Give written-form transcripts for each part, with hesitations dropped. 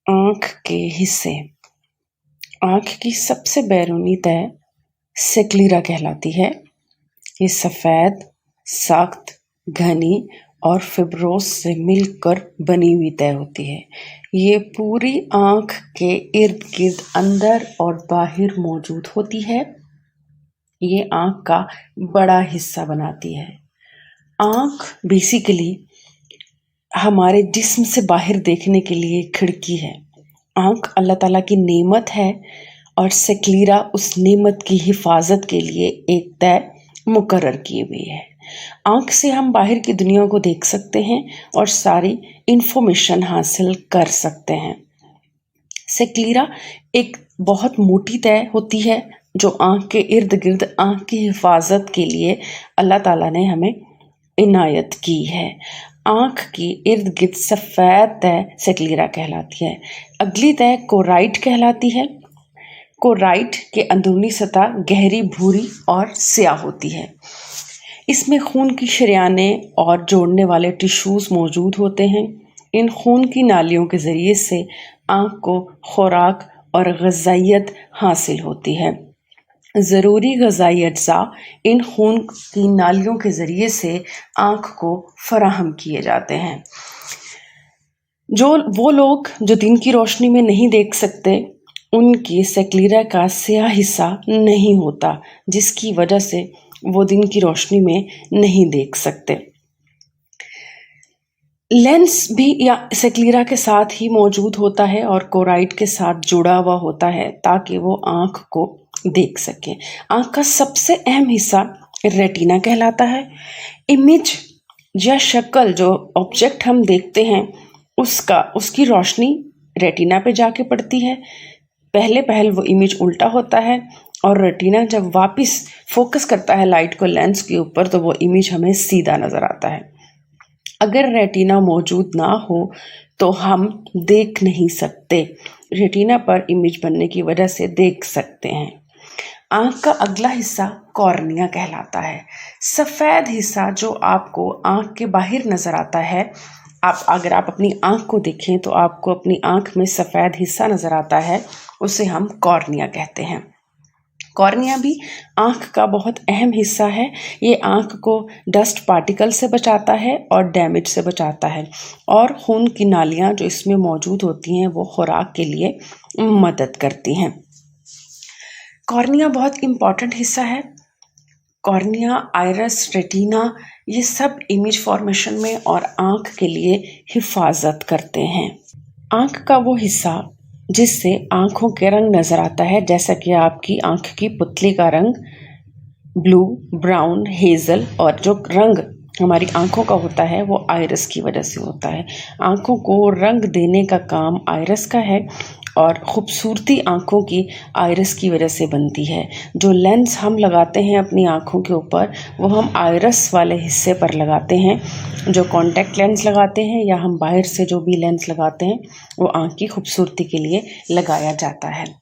आँख के हिस्से। आँख की सबसे बैरूनी तह सेक्लीरा कहलाती है। ये सफ़ेद, सख्त, घनी और फिब्रोस से मिलकर बनी हुई तह होती है। ये पूरी आँख के इर्द गिर्द अंदर और बाहर मौजूद होती है। ये आँख का बड़ा हिस्सा बनाती है। आँख बेसिकली हमारे जिस्म से बाहर देखने के लिए खिड़की है। आँख अल्लाह ताला की नेमत है और सेक्लीरा उस नेमत की हिफाजत के लिए एक तय मुकर्रर की हुई है। आँख से हम बाहर की दुनिया को देख सकते हैं और सारी इंफॉर्मेशन हासिल कर सकते हैं। सेक्लीरा एक बहुत मोटी तय होती है जो आँख के इर्द गिर्द आँख की हिफाजत के लिए अल्लाह ताला ने हमें इनायत की है। आँख की इर्द गिर्द सफ़ेद तह सेक्लीरा कहलाती है। अगली तह कोराइट कहलाती है। कोराइट के अंदरूनी सतह गहरी भूरी और स्याह होती है। इसमें खून की शरियानें और जोड़ने वाले टिश्यूज़ मौजूद होते हैं। इन खून की नालियों के ज़रिए से आँख को खुराक और ग़िज़ाइयत हासिल होती है। ज़रूरी ग़िज़ाई अज्जा इन खून की नालियों के ज़रिए से आँख को फराहम किए जाते हैं। वो लोग जो दिन की रोशनी में नहीं देख सकते, उनकी सेक्लीरा का स्याह हिस्सा नहीं होता, जिसकी वजह से वो दिन की रोशनी में नहीं देख सकते। लेंस भी या सेक्लीरा के साथ ही मौजूद होता है और कोराइट के साथ जुड़ा हुआ होता है ताकि वो आँख को देख सके। आँख का सबसे अहम हिस्सा रेटिना कहलाता है। इमेज या शक्ल जो ऑब्जेक्ट हम देखते हैं उसकी रोशनी रेटिना पे जाके पड़ती है। पहल वो इमेज उल्टा होता है और रेटिना जब वापस फोकस करता है लाइट को लेंस के ऊपर तो वो इमेज हमें सीधा नज़र आता है। अगर रेटिना मौजूद ना हो तो हम देख नहीं सकते। रेटिना पर इमेज बनने की वजह से देख सकते हैं। आँख का अगला हिस्सा कॉर्निया कहलाता है। सफ़ेद हिस्सा जो आपको आँख के बाहर नज़र आता है। अगर आप अपनी आँख को देखें तो आपको अपनी आँख में सफ़ेद हिस्सा नज़र आता है, उसे हम कॉर्निया कहते हैं। कॉर्निया भी आँख का बहुत अहम हिस्सा है। ये आँख को डस्ट पार्टिकल से बचाता है और डैमेज से बचाता है और खून की नालियाँ जो इसमें मौजूद होती हैं वो खुराक के लिए मदद करती हैं। कॉर्निया बहुत इम्पॉर्टेंट हिस्सा है। कॉर्निया, आइरिस, रेटिना ये सब इमेज फॉर्मेशन में और आँख के लिए हिफाजत करते हैं। आँख का वो हिस्सा जिससे आँखों के रंग नज़र आता है, जैसा कि आपकी आँख की पुतली का रंग ब्लू, ब्राउन, हेज़ल और जो रंग हमारी आँखों का होता है वो आइरिस की वजह से होता है। आँखों को रंग देने का काम आइरिस का है और ख़ूबसूरती आँखों की आइरिस की वजह से बनती है। जो लेंस हम लगाते हैं अपनी आँखों के ऊपर वो हम आइरिस वाले हिस्से पर लगाते हैं। जो कॉन्टैक्ट लेंस लगाते हैं या हम बाहर से जो भी लेंस लगाते हैं वो आँख की खूबसूरती के लिए लगाया जाता है।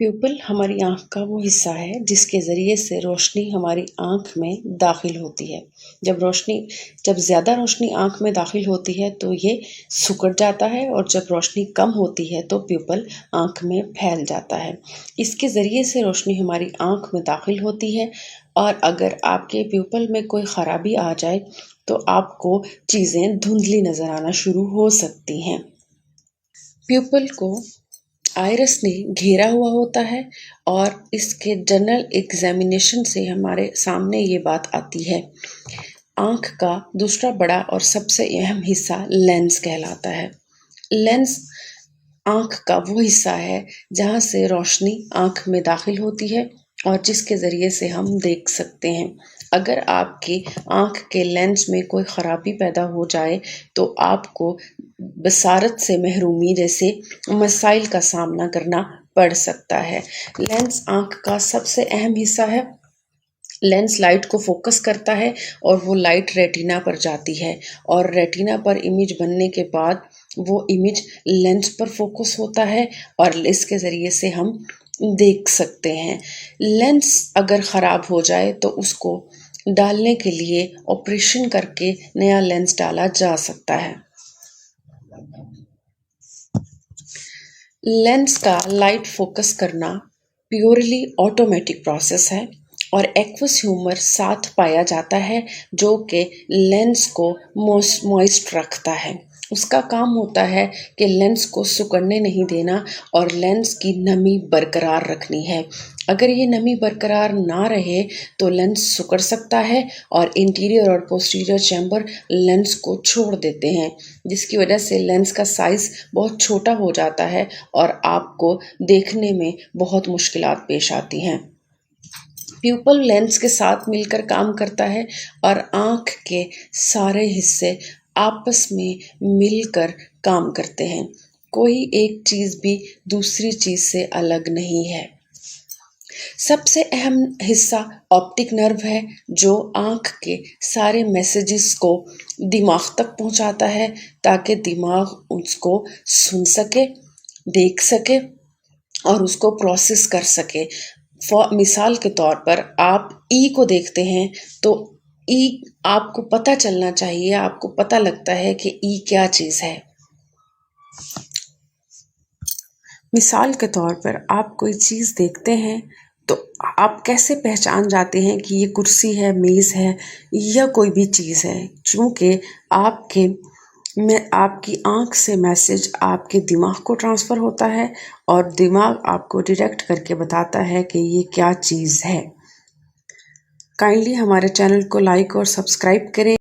प्यूपिल हमारी आँख का वो हिस्सा है जिसके ज़रिए से रोशनी हमारी आँख में दाखिल होती है। जब ज़्यादा रोशनी आँख में दाखिल होती है तो ये सिकुड़ जाता है और जब रोशनी कम होती है तो प्यूपिल आँख में फैल जाता है। इसके ज़रिए से रोशनी हमारी आँख में दाखिल होती है और अगर आपके प्यूपिल में कोई ख़राबी आ जाए तो आपको चीज़ें धुंधली नज़र आना शुरू हो सकती हैं। प्यूपिल को आइरिस ने घेरा हुआ होता है और इसके जनरल एग्जामिनेशन से हमारे सामने ये बात आती है। आँख का दूसरा बड़ा और सबसे अहम हिस्सा लेंस कहलाता है। लेंस आँख का वो हिस्सा है जहाँ से रोशनी आँख में दाखिल होती है और जिसके ज़रिए से हम देख सकते हैं। अगर आपकी आँख के लेंस में कोई ख़राबी पैदा हो जाए तो आपको बसारत से महरूमी जैसे मसाइल का सामना करना पड़ सकता है। लेंस आँख का सबसे अहम हिस्सा है। लेंस लाइट को फोकस करता है और वो लाइट रेटिना पर जाती है और रेटिना पर इमेज बनने के बाद वो इमेज लेंस पर फोकस होता है और इसके ज़रिए से हम देख सकते हैं। लेंस अगर ख़राब हो जाए तो उसको डालने के लिए ऑपरेशन करके नया लेंस डाला जा सकता है। लेंस का लाइट फोकस करना प्योरली ऑटोमेटिक प्रोसेस है और एक्वस ह्यूमर साथ पाया जाता है जो कि लेंस को मॉइस्ट रखता है। उसका काम होता है कि लेंस को सिकुड़ने नहीं देना और लेंस की नमी बरकरार रखनी है। अगर ये नमी बरकरार ना रहे तो लेंस सिकुड़ सकता है और इंटीरियर और पोस्टीरियर चैम्बर लेंस को छोड़ देते हैं, जिसकी वजह से लेंस का साइज़ बहुत छोटा हो जाता है और आपको देखने में बहुत मुश्किलात पेश आती हैं। प्यूपल लेंस के साथ मिलकर काम करता है और आँख के सारे हिस्से आपस में मिलकर काम करते हैं। कोई एक चीज़ भी दूसरी चीज़ से अलग नहीं है। सबसे अहम हिस्सा ऑप्टिक नर्व है जो आँख के सारे मैसेजेस को दिमाग तक पहुँचाता है ताकि दिमाग उसको सुन सके, देख सके और उसको प्रोसेस कर सके। मिसाल के तौर पर आप ई को देखते हैं तो ई आपको पता चलना चाहिए, आपको पता लगता है कि ई क्या चीज़ है। मिसाल के तौर पर आप कोई चीज़ देखते हैं तो आप कैसे पहचान जाते हैं कि ये कुर्सी है, मेज़ है या कोई भी चीज़ है, क्योंकि आपकी आँख से मैसेज आपके दिमाग को ट्रांसफ़र होता है और दिमाग आपको डायरेक्ट करके बताता है कि ये क्या चीज़ है। काइंडली हमारे चैनल को लाइक और सब्सक्राइब करें।